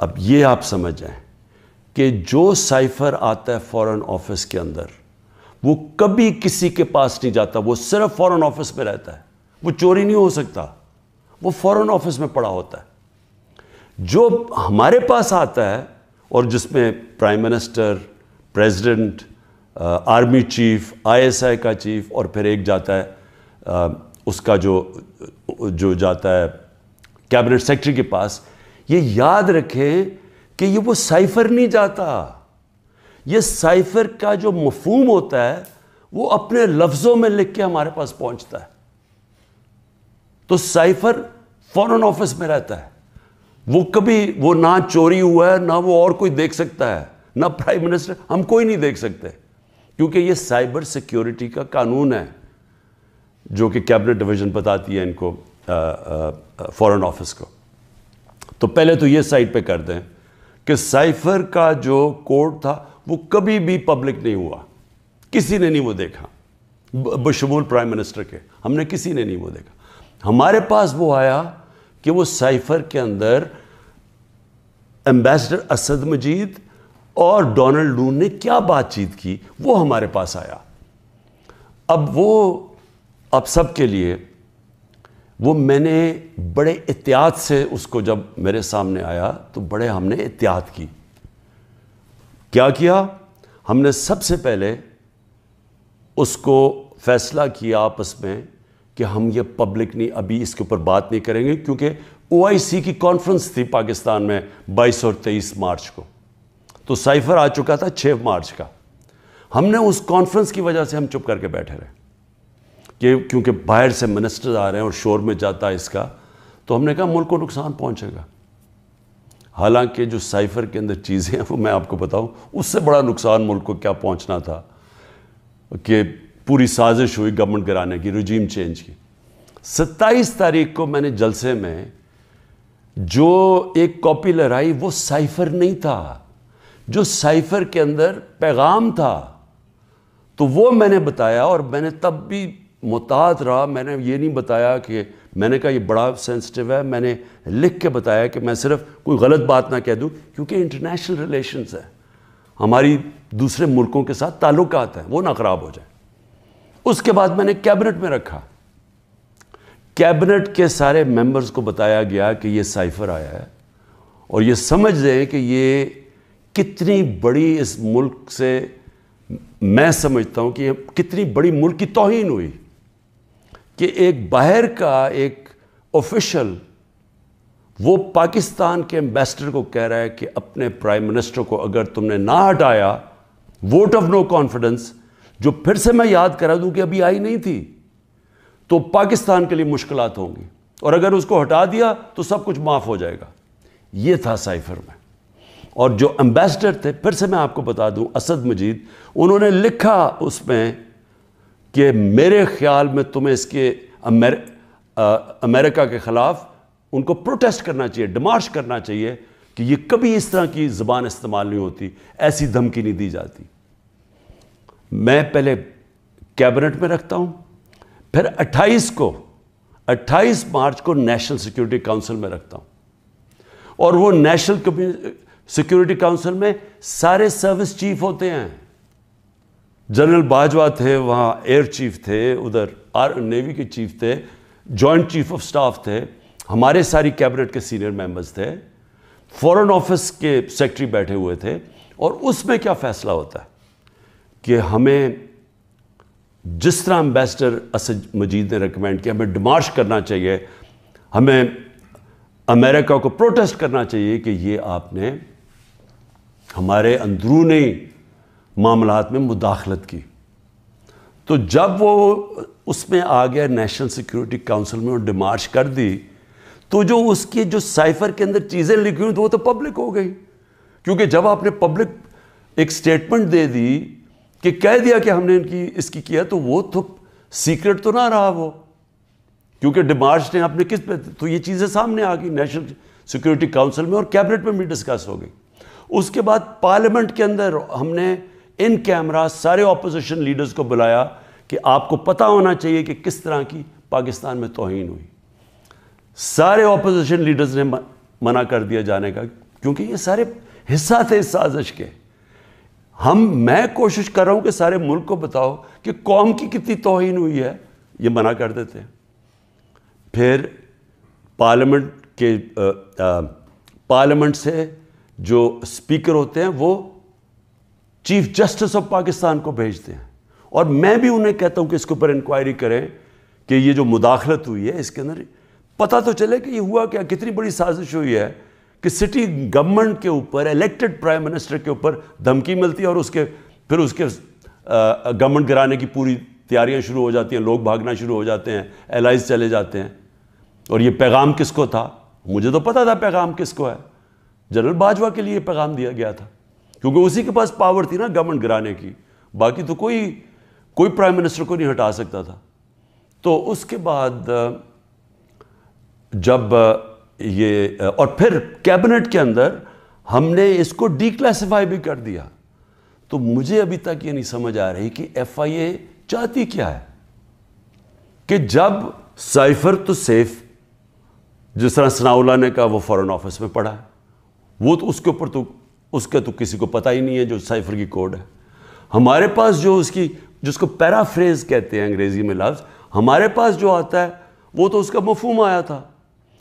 اب یہ آپ سمجھ جائیں کہ جو سائفر آتا ہے فورن آفس کے اندر وہ کبھی کسی کے پاس نہیں جاتا, وہ صرف فورن آفس میں رہتا ہے, وہ چوری نہیں ہو سکتا, وہ فورن آفس میں پڑا ہوتا ہے. جو ہمارے پاس آتا ہے اور جس میں prime minister, president, army chief, ISI کا چیف اور پھر ایک جاتا ہے اس کا جو جاتا ہے کیبنٹ سیکرٹری کے پاس, یہ یاد رکھیں کہ یہ وہ سائفر نہیں جاتا. یہ سائفر کا جو مفہوم ہوتا ہے وہ اپنے لفظوں میں لکھ کے ہمارے پاس پہنچتا ہے. تو سائفر فورن آفس میں رہتا ہے, وہ کبھی وہ نہ چوری ہوا ہے, نہ وہ اور کوئی دیکھ سکتا ہے, نہ پرائم منسٹر, ہم کوئی نہیں دیکھ سکتے, کیونکہ یہ سائبر سیکیورٹی کا قانون ہے جو کہ کیبنٹ ڈویژن بتاتی ہے ان کو, فورن آفس کو. تو پہلے تو یہ سائٹ پہ کر دیں کہ سائفر کا جو کوڈ تھا وہ کبھی بھی پبلک نہیں ہوا, کسی نے نہیں وہ دیکھا بشمول پرائم منسٹر کے, ہم نے کسی نے نہیں وہ دیکھا. ہمارے پاس وہ آیا کہ وہ سائفر کے اندر ایمبیسڈر اسد مجید اور ڈونلڈ نون نے کیا بات چیت کی, وہ ہمارے پاس آیا. اب سب کے لیے وہ میں نے بڑے احتیاط سے اس کو جب میرے سامنے آیا تو بڑے ہم نے احتیاط کی. کیا کیا ہم نے؟ سب سے پہلے اس کو فیصلہ کیا آپس میں کہ ہم یہ پبلک نہیں, ابھی اس کے اوپر بات نہیں کریں گے, کیونکہ OIC کی کانفرنس تھی پاکستان میں 22 اور 23 مارچ کو, تو سائفر آ چکا تھا 6 مارچ کا. ہم نے اس کانفرنس کی وجہ سے ہم چپ کر کے بیٹھے رہے کیونکہ باہر سے منسٹر آ رہے ہیں اور شور میں جاتا ہے اس کا, تو ہم نے کہا ملک کو نقصان پہنچے گا. حالانکہ جو سائفر کے اندر چیزیں ہیں وہ میں آپ کو بتاؤں, اس سے بڑا نقصان ملک کو کیا پہنچنا تھا کہ پوری سازش ہوئی گورنمنٹ گرانے کی, رجیم چینج کی. 27 تاریخ کو میں نے جلسے میں جو ایک کاپی لہرائی وہ سائفر نہیں تھا, جو سائفر کے اندر پیغام تھا, تو وہ میں نے بتایا. اور میں نے تب بھی محتاط رہا, میں نے یہ نہیں بتایا کہ میں نے کہا یہ بڑا سینسٹیو ہے, میں نے لکھ کے بتایا کہ میں صرف کوئی غلط بات نہ کہہ دوں, کیونکہ انٹرنیشنل ریلیشنز ہیں, ہماری دوسرے ملکوں کے ساتھ تعلقات ہیں, وہ نہ خراب ہو جائیں. اس کے بعد میں نے کیبنٹ میں رکھا, کیبنٹ کے سارے ممبرز کو بتایا گیا کہ یہ سائفر آیا ہے, اور یہ سمجھ لیں کہ یہ کتنی بڑی اس ملک سے, میں سمجھتا ہوں کہ یہ کتنی بڑی ملک کی توہین ہوئی کہ ایک باہر کا ایک آفیشل وہ پاکستان کے ایمبیسڈر کو کہہ رہا ہے کہ اپنے پرائم منسٹر کو اگر تم نے نہ ہٹایا, ووٹ آف نو کانفیڈنس, جو پھر سے میں یاد کرا دوں کہ ابھی آئی نہیں تھی, تو پاکستان کے لیے مشکلات ہوں گی, اور اگر اس کو ہٹا دیا تو سب کچھ معاف ہو جائے گا. یہ تھا سائفر میں. اور جو ایمبیسڈر تھے, پھر سے میں آپ کو بتا دوں, اسد مجید, انہوں نے لکھا اس میں کہ میرے خیال میں تمہیں اس کے امریکہ کے خلاف ان کو پروٹیسٹ کرنا چاہیے, ڈیمارش کرنا چاہیے کہ یہ کبھی اس طرح کی زبان استعمال نہیں ہوتی, ایسی دھمکی نہیں دی جاتی. میں پہلے کیبنٹ میں رکھتا ہوں, پھر 28 مارچ کو نیشنل سیکیورٹی کاؤنسل میں رکھتا ہوں, اور وہ نیشنل سیکیورٹی کاؤنسل میں سارے سروس چیف ہوتے ہیں. جنرل باجوہ تھے وہاں, ایئر چیف تھے ادھر, نیوی کے چیف تھے, جوائنٹ چیف آف سٹاف تھے, ہمارے ساری کیبنٹ کے سینئر ممبرز تھے, فورن آفس کے سیکرٹری بیٹھے ہوئے تھے. اور اس میں کیا فیصلہ ہوتا ہے کہ ہمیں جس طرح ایمبیسڈر اسد مجید نے ریکمینڈ کیا, ہمیں ڈیمارش کرنا چاہیے, ہمیں امریکہ کو پروٹیسٹ کرنا چاہیے کہ یہ آپ نے ہمارے اندرونی معاملات میں مداخلت کی. تو جب وہ اس میں آ گیا نیشنل سیکیورٹی کاؤنسل میں اور ڈیمارش کر دی, تو جو اس کی جو سائفر کے اندر چیزیں لکھی ہوئی تو وہ تو پبلک ہو گئی, کیونکہ جب آپ نے پبلک ایک سٹیٹمنٹ دے دی کہ کہہ دیا کہ ہم نے اس کی کیا, تو وہ تو سیکرٹ تو نہ رہا وہ, کیونکہ ڈیمارش نے اپنے کس پہ, تو یہ چیزیں سامنے آ گئی نیشنل سیکیورٹی کاؤنسل میں, اور کیبنٹ میں بھی ڈسکس ہو گئی. اس کے بعد پارلیمنٹ کے اندر ہم نے ان کیمرہ سارے اپوزیشن لیڈرز کو بلایا کہ آپ کو پتہ ہونا چاہیے کہ کس طرح کی پاکستان میں توہین ہوئی. سارے اپوزیشن لیڈرز نے منع کر دیا جانے کا, کیونکہ یہ سارے حصہ تھے اس سازش کے. میں کوشش کر رہا ہوں کہ سارے ملک کو بتاؤ کہ قوم کی کتنی توہین ہوئی ہے, یہ منع کر دیتے ہیں. پھر پارلیمنٹ سے جو اسپیکر ہوتے ہیں وہ چیف جسٹس آف پاکستان کو بھیجتے ہیں, اور میں بھی انہیں کہتا ہوں کہ اس کے اوپر انکوائری کریں کہ یہ جو مداخلت ہوئی ہے اس کے اندر پتہ تو چلے کہ یہ ہوا کیا, کتنی بڑی سازش ہوئی ہے کہ سٹی گورنمنٹ کے اوپر, الیکٹڈ پرائم منسٹر کے اوپر دھمکی ملتی ہے, اور پھر اس کے گورنمنٹ گرانے کی پوری تیاریاں شروع ہو جاتی ہیں, لوگ بھاگنا شروع ہو جاتے ہیں, الائز چلے جاتے ہیں. اور یہ پیغام کس کو تھا؟ مجھے تو پتہ تھا پیغام کس کو ہے, جنرل باجوہ کے لیے پیغام دیا گیا تھا, کیونکہ اسی کے پاس پاور تھی نا گورنمنٹ گرانے کی, باقی تو کوئی پرائم منسٹر کو نہیں ہٹا سکتا تھا. تو اس کے بعد جب یہ, اور پھر کیبنٹ کے اندر ہم نے اس کو ڈی کلاسیفائی بھی کر دیا. تو مجھے ابھی تک یہ نہیں سمجھ آ رہی کہ ایف آئی اے چاہتی کیا ہے, کہ جب سائفر تو سیف, جس طرح ثناء اللہ نے کہا وہ فورن آفس میں پڑا ہے, وہ تو اس کے اوپر تو اس کا تو کسی کو پتہ ہی نہیں ہے جو سائفر کی کوڈ ہے. ہمارے پاس جو جس کو پیرافریز کہتے ہیں انگریزی میں لفظ, ہمارے پاس جو آتا ہے وہ تو اس کا مفہوم آیا تھا,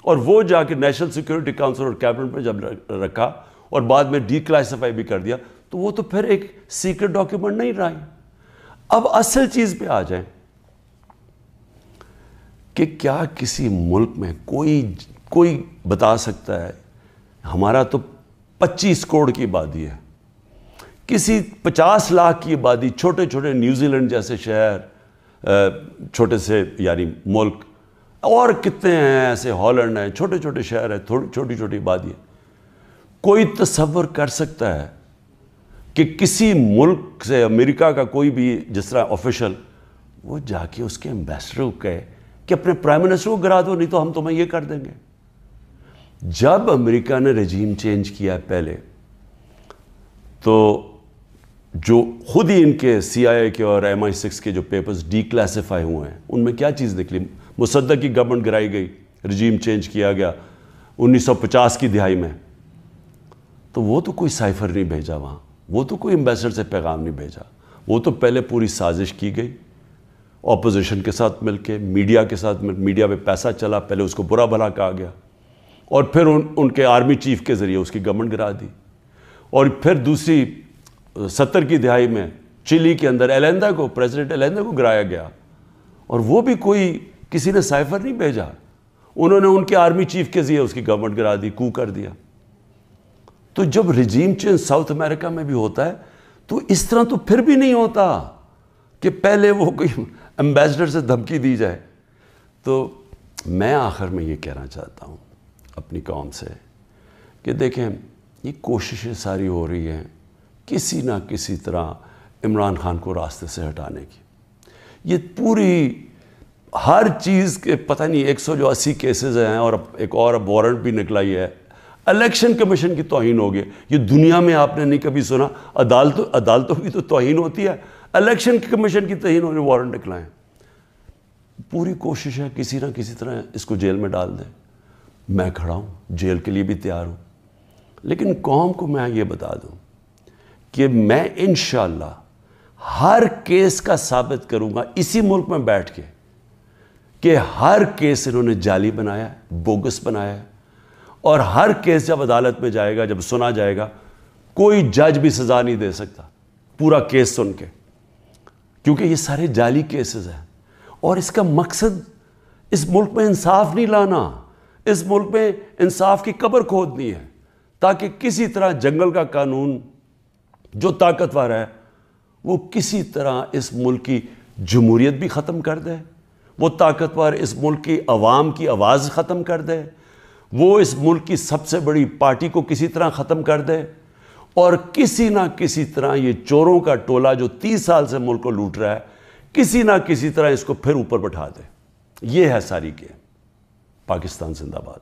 اور وہ جا کے نیشنل سیکورٹی کاؤنسل اور کیبنٹ میں جب رکھا اور بعد میں ڈی کلاسیفائی بھی کر دیا, تو وہ تو پھر ایک سیکرٹ ڈاکیومنٹ نہیں رہا. اب اصل چیز پہ آ جائیں کہ کیا کسی ملک میں کوئی بتا سکتا ہے, ہمارا تو 25 کروڑ کی آبادی ہے, کسی 50 لاکھ کی آبادی, چھوٹے چھوٹے نیوزی لینڈ جیسے شہر, چھوٹے سے یعنی ملک, اور کتنے ہیں ایسے, ہالینڈ ہیں, چھوٹے چھوٹے شہر ہیں, چھوٹی چھوٹی آبادی ہے. کوئی تصور کر سکتا ہے کہ کسی ملک سے, امریکہ کا کوئی بھی جس طرح آفیشل, وہ جا کے اس کے ایمبیسڈر کو کہے کہ اپنے پرائم منسٹر کو گرا دو, نہیں تو ہم تمہیں یہ کر دیں گے. جب امریکہ نے رجیم چینج کیا پہلے, تو جو خود ہی ان کے سی آئی اے کے اور MI6 کے جو پیپرز ڈی کلاسیفائی ہوئے ہیں, ان میں کیا چیز نکلی؟ مصدق کی گورنمنٹ گرائی گئی, رجیم چینج کیا گیا 1950 کی دہائی میں. تو وہ تو کوئی سائفر نہیں بھیجا وہاں, وہ تو کوئی ایمبیسڈر سے پیغام نہیں بھیجا, وہ تو پہلے پوری سازش کی گئی اپوزیشن کے ساتھ مل کے, میڈیا کے ساتھ میڈیا پہ پیسہ چلا, پہلے اس کو برا بھلا کہا گیا, اور پھر ان کے آرمی چیف کے ذریعے اس کی گورنمنٹ گرا دی. اور پھر دوسری 70 کی دہائی میں چلی کے اندر ایلیندا کو, پریزیڈنٹ ایلیندا کو گرایا گیا, اور وہ بھی کسی نے سائفر نہیں بھیجا, انہوں نے ان کے آرمی چیف کے ذریعے اس کی گورنمنٹ گرا دی, کو کر دیا. تو جب رجیم چینج ساؤتھ امریکہ میں بھی ہوتا ہے تو اس طرح تو پھر بھی نہیں ہوتا کہ پہلے وہ کوئی ایمبیسڈر سے دھمکی دی جائے. تو میں آخر میں یہ کہنا چاہتا ہوں اپنی قوم سے کہ دیکھیں, یہ کوششیں ساری ہو رہی ہیں کسی نہ کسی طرح عمران خان کو راستے سے ہٹانے کی. یہ پوری ہر چیز کے پتہ نہیں 180 کیسز ہیں, اور ایک اور وارنٹ بھی نکلا ہی ہے. الیکشن کمیشن کی توہین ہو گئی, یہ دنیا میں آپ نے نہیں کبھی سنا. عدالتوں کی تو توہین ہوتی ہے, الیکشن کمیشن کی توہین ہونے وارنٹ نکلائیں. پوری کوشش ہے کسی نہ کسی طرح اس کو جیل میں ڈال دیں. میں کھڑا ہوں, جیل کے لیے بھی تیار ہوں, لیکن قوم کو میں یہ بتا دوں کہ میں انشاءاللہ ہر کیس کا ثابت کروں گا اسی ملک میں بیٹھ کے کہ ہر کیس انہوں نے جعلی بنایا ہے, بوگس بنایا ہے, اور ہر کیس جب عدالت میں جائے گا, جب سنا جائے گا, کوئی جج بھی سزا نہیں دے سکتا پورا کیس سن کے, کیونکہ یہ سارے جعلی کیسز ہیں. اور اس کا مقصد اس ملک میں انصاف نہیں لانا, اس ملک میں انصاف کی قبر کھودنی ہے, تاکہ کسی طرح جنگل کا قانون جو طاقتور ہے وہ کسی طرح اس ملک کی جمہوریت بھی ختم کر دے, وہ طاقتور اس ملک کی عوام کی آواز ختم کر دے, وہ اس ملک کی سب سے بڑی پارٹی کو کسی طرح ختم کر دے, اور کسی نہ کسی طرح یہ چوروں کا ٹولہ جو 30 سال سے ملک کو لوٹ رہا ہے, کسی نہ کسی طرح اس کو پھر اوپر بٹھا دے. یہ ہے ساری گیم. پاکستان زندہ باد.